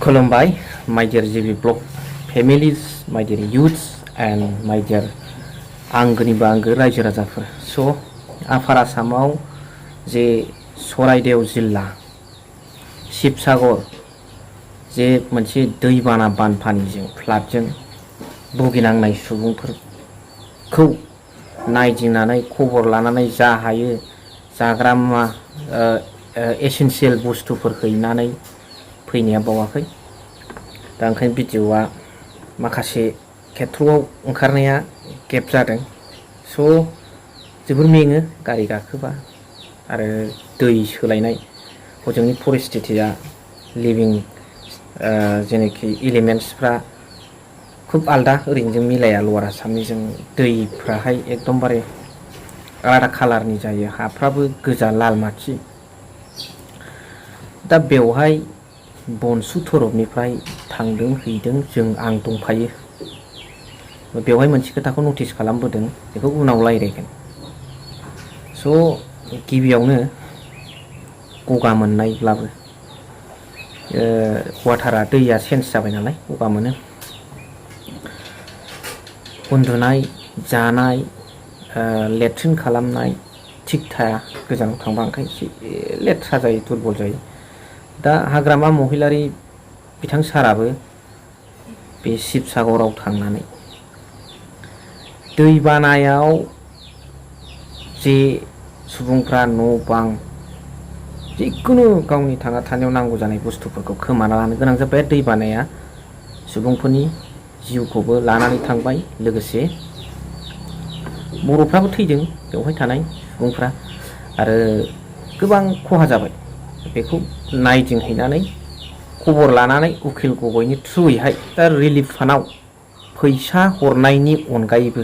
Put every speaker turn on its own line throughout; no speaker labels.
Kolombai, my dear JB Blog families, my dear youths, and my dear आंगोनिबो आंगो रायजो राजाफोर आफार आसामाव जे सराइदेव जिल्ला शिबसागर जे मोनसे दैबाना बानपानीजों फ्लादजों भुगिनांनाय सुबुंफोरखौ नायदिंनानै खबर लानानै जा हायो जाग्रा मुवा एसेन्शियेल बुस्थुफोर हैनानै फैनाया बावाखै दा ओंखायनो भिडिअआ माखासे खेथ्रआव ओंखारनाया गेप जादों जोबोर मेङो गारि गाखोबा आरो दै सोलायनाय हजोंनि परिस्थितिया लिभिं जेनेखि एलिमेन्ट्सफ्रा खुब आलदा ओरैनो मिलाया लवार आसामनिजों दैफ्राहाय एकदमबारे आलादा कालारनि जायो हाफ्राबो गोजा लाल माथि दा बेवहाय बनसु थरफनिफ्राय थांदों हैदों जों आं दंफायो बेवहाय मोनसे खोथाखौ नटिस खालामबोदों बेखौ उनाव रायलायगोन गिबियावनो गगा मोननायब्लाबो वाटारा दैया चेन्ज जाबाय नालाय गगा मोनो उन्दुनाय जानाय लेट्रिन खालामनाय थिग थाया गोजानाव थांबा ओंखायनो लेथ्रा जायो दुरबल जायो दा हाग्रामा महिलारी बिथां साराबो बे शिबसागराव थांनानै दैबानायाव जे सुबुंफ्रा न' बां जिखुनु गावनि थांना थानायाव नांगौ जानाय बुस्थुफोरखौ खोमाना लानो गोनां जाबाय दैबानाया सुबुंफोरनि जिउखौबो लानानै थांबाय लोगोसे बर'फ्राबो थैदों बेवहाय थानाय सुबुंफ्रा आरो गोबां खहा जाबाय बेखौ नायदिंहैनानै खबर लानानै उकिल गगैनि थ्रुयैहाय दा रिलिफ फान्डआव फैसा हरनायनि अनगायैबो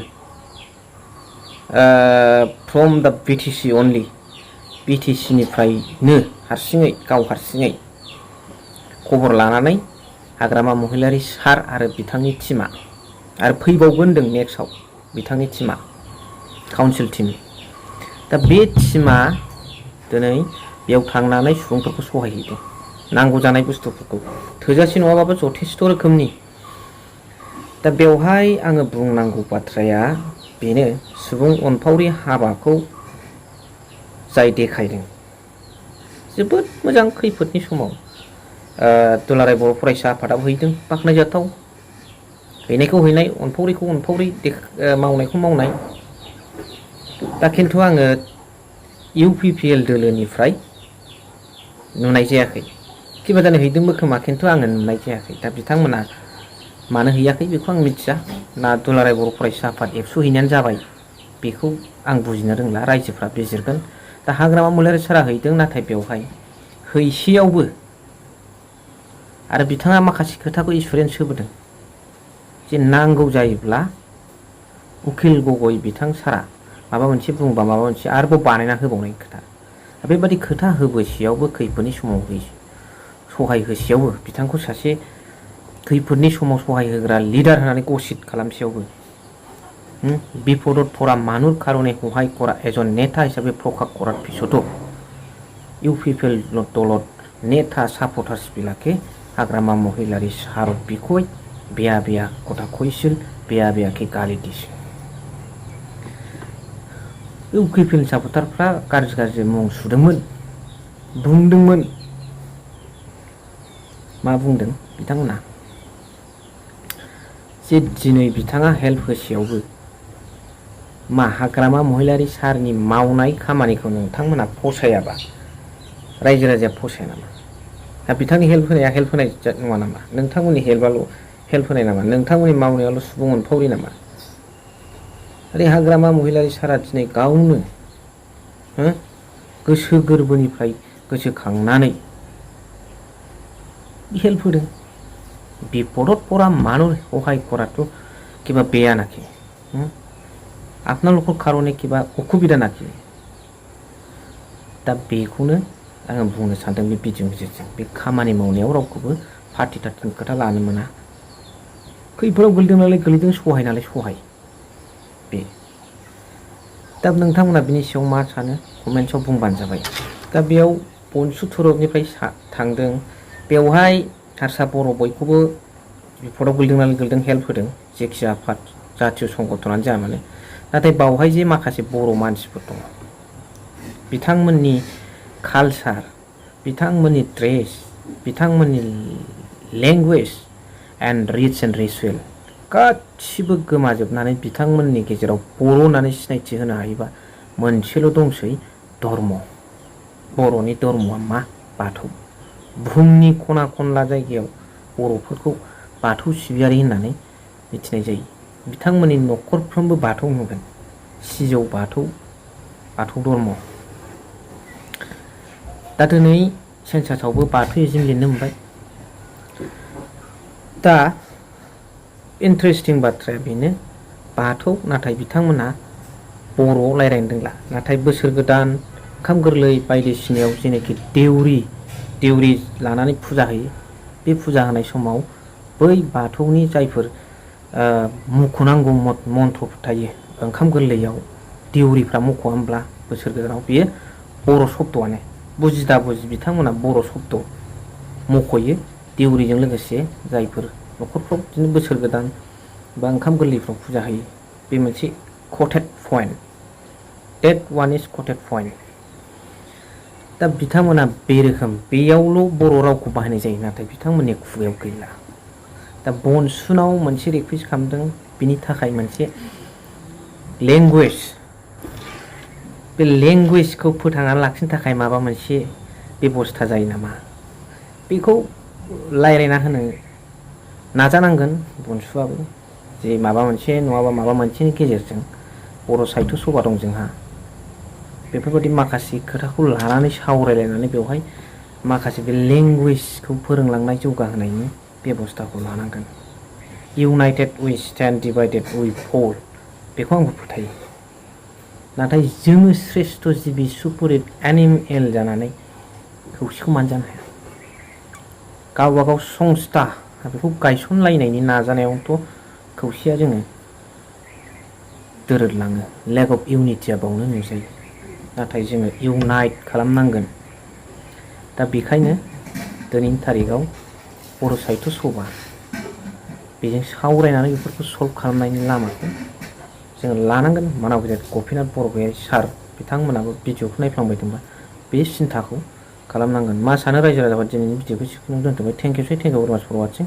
फ्रम दा बिटिसि अनलि बिटिसिनिफ्रायनो हारसिङै गाव हारसिङै खबर लानानै हाग्रामा महिलारी सार आरो बिथांनि टिमा आरो फैबावगोन होनदों नेक्स्टआव बिथांनि टिमा काउन्सिल टिम दा बे टिमा दिनै बेयाव थांनानै सुबुंफोरखौ सहाय हैदों नांगौ जानाय बुस्थुफोरखौ थोजासे नङाबाबो जथेस्थ रोखोमनि दा बेवहाय आङो बुंनांगौ बाथ्राया बेनो सुबुं अनफावरि हाबाखौ जाय देखायदों जोबोद मोजां खैफोदनि समाव दुलाराय बर' फरायसा आफादाबो हैदों बाख्नायजाथाव हैनायखौ हैनाय अनफावरिखौ अनफावरि मावनायखौ मावनाय दा खिन्थु आङो UPPL दोलोनिफ्राय नुनाय जायाखै किबा जानो हैदोंबो खोमा खिन्थु आङो नुनाय जायाखै दा बिथांमोना मानो हैयाखै बेखौ आं मिथिया ना दुलाराय बर' फरायसा आफाद एबसु हैनायानो जाबाय बेखौ आं बुजिनो रोंला रायजोफ्रा बिजिरगोन दा हाग्रामा महिलारी सारा हैदों नाथाय बेवहाय हैसेयावबो आरो बिथाङा माखासे खोथाखौ एसुरेन्स होबोदों जे नांगौ जायोब्ला उकिल गगৈ बिथां सारा माबा मोनसे बुंबा माबा मोनसे आरोबाव बानायना होबावनाय खोथा बेबादि खोथा होबोसेयावबो खैफोदनि समाव सहाय होसेयावबो बिथांखौ सासे खैफोदनि समाव सहाय होग्रा लिडार होनानै घोषित खालामसेयावबो बिपदत परा मानुर कारणे सहाय करा एजन नेता हिसाबै प्रकाश करार पिछतो UPPL दलत नेता सापर्टार्स বিলাকে हाग्रामा महिलारी सारक बिखय बेया बेया কথা কৈছিল बेया बेयाকে गाली दिছিল UPPL सापर्टारफ्रा गाज्रि गाज्रि मुं सुदोंमोन बुंदोंमोन मा बुंदों बिथांमोना जे दिनै बिथाङा हेल्प होसेयावबो मा हाग्रामा महिलारी सारनि मावनाय खामानिखौ नोंथांमोना फसायाबा रायजो राजाया फसाया नामा दा बिथांनि हेल्प होनाय नङा नामा नोंथांमोननि हेल्प होनाय नामा नोंथांमोननि मावनायावल' सुबुं अनफावरि नामा आरे हाग्रामा महिलारी सारा दिनै गावनो गोसो गोरबोनिफ्राय गोसोखांनानै हेल्प होदों বিপদত পৰা মানুহ সহায় কৰাটো কিবা বেয়া নাকি আপোনালোকৰ কাৰণে কিবা অসুবিধা নাকি दा बेखौनो आङो बुंनो सानदों बे भिडिअनि गेजेरजों बे खामानि मावनायाव रावखौबो पार्टि टार्टिनि खोथा लानो मोना खैफोदाव गोलैदों नालाय गोलैदों सहाय नालाय सहाय बे दा नोंथांमोना बिनि सायाव मा सानो कमेन्ट्सआव बुंबानो जाबाय दा बेयाव बनसु थरफनिफ्राय थांदों बेवहाय हारसा बर' बयखौबो बिपदाव गोलैदोंना गोलैदों हेल्प होदों जेखि आफाद जातीय संगठनानो जाया मानो। नाथाय बावहाय जे माखासे बर' मानसिफोर दङ बिथांमोननि कालसार, बिथांमोननि ड्रेस, बिथांमोननि लेंगुवेज एन्ड रिट्स एन्ड रिचुवेल गासिबो गोमाजोबनानै बिथांमोननि गेजेराव बर' होननानै सिनायथि होनो हायोबा मोनसेल' दंसै धर्म। बर'नि धर्मआ मा? बाथौ। बुहुमनि खना खनला जायगायाव बर'फोरखौ बाथौ सिबियारि होननानै मिथिनाय जायो। बिथांमोननि न'खरफ्रोमबो बाथौ नुगोन, सिजौ बाथौ, बाथौ धर्म। दा दिनै सेन्सासावबो बाथौइज्म लिरनो मोनबाय। दा इन्टारेस्टिं बाथ्राया बेनो बाथौ, नाथाय बिथांमोनहा बर'आव रायज्लायनो रोंला। नाथाय बोसोर गोदान, ओंखाम गोरलै बायदिसिनायाव जेनाखि देउरि लानानै फुजा होयो, बे फुजा होनाय समाव बै बाथौनि जायफोर मख'नांगौ मन्त्रफोर थायो ओंखाम गोरलैयाव देउरिफ्रा मख'आ होमब्ला बोसोर गोदानाव, बेयो बर' शब्दआनो। बुजिदा बुजि बिथांमोना बर' शब्द मख'यो देउरिजों लोगोसे जायफोर न'खरफ्राव बिदिनो बोसोर गोदान बा ओंखाम गोरलैफ्राव फुजा होयो। बे मोनसे cutted point. That one is cutted point. दा बिथांमोना बे रोखोम बेयावल' बर' रावखौ बाहायनाय जायो, नाथाय बिथांमोननि खुगायाव गैला। दा बनसुनाव मोनसे रिकुवेस्ट खालामदों, बिनि थाखाय मोनसे लेंगुवेज, बे लेंगुवेजखौ फोथांनानै लाखिनो थाखाय माबा मोनसे बेबस्था जायो नामा, बेखौ रायज्लायना होनो नाजानांगोन बनसुआबो। जे माबा मोनसे नङाबा माबा मोनसेनि गेजेरजों बर' साहित्य सभा दं जोंहा, बेफोरबायदि माखासे खोथाखौ लानानै सावरायलायनानै बेवहाय माखासे बे लेंगुवेजखौ फोरोंलांनाय जौगाहोनायनि बेबस्थाखौ लानांगोन। United we stand, divided we fall, बेखौ आंबो फोथायो। नाथाय जोङो श्रेष्ठ जिबि सुपुरित एनिमेल जानानै खौसेखौ मानो जानो हाया? गावबागाव संस्था बेखौ गायसनलायनायनि नाजानायावथ' खौसेया जोङो दोरोदलाङो। लेक अफ इउनिटिया बावनो नुजायो। नाथाय जोङो इउनाइट खालामनांगोन। दा बेखायनो दिनैनि थारिखआव बर' साहित्य सभा बेजों सावरायनानै बेफोरखौ सल्भ खालामनायनि लामाखौ जोङो लानांगोन। मानब गपिनाथ बरगयारि सार बिथांमोनाबो भिडिअखौ नायफ्लांबाय दंबा बे सिन्थाखौ खालामनांगोन। मा सानो रायजो राजाफोरा? दिनैनि भिडिअखौ सिखोनाव दोनथ'बाय। थेंक इउ भेरि माच फर वाचिं।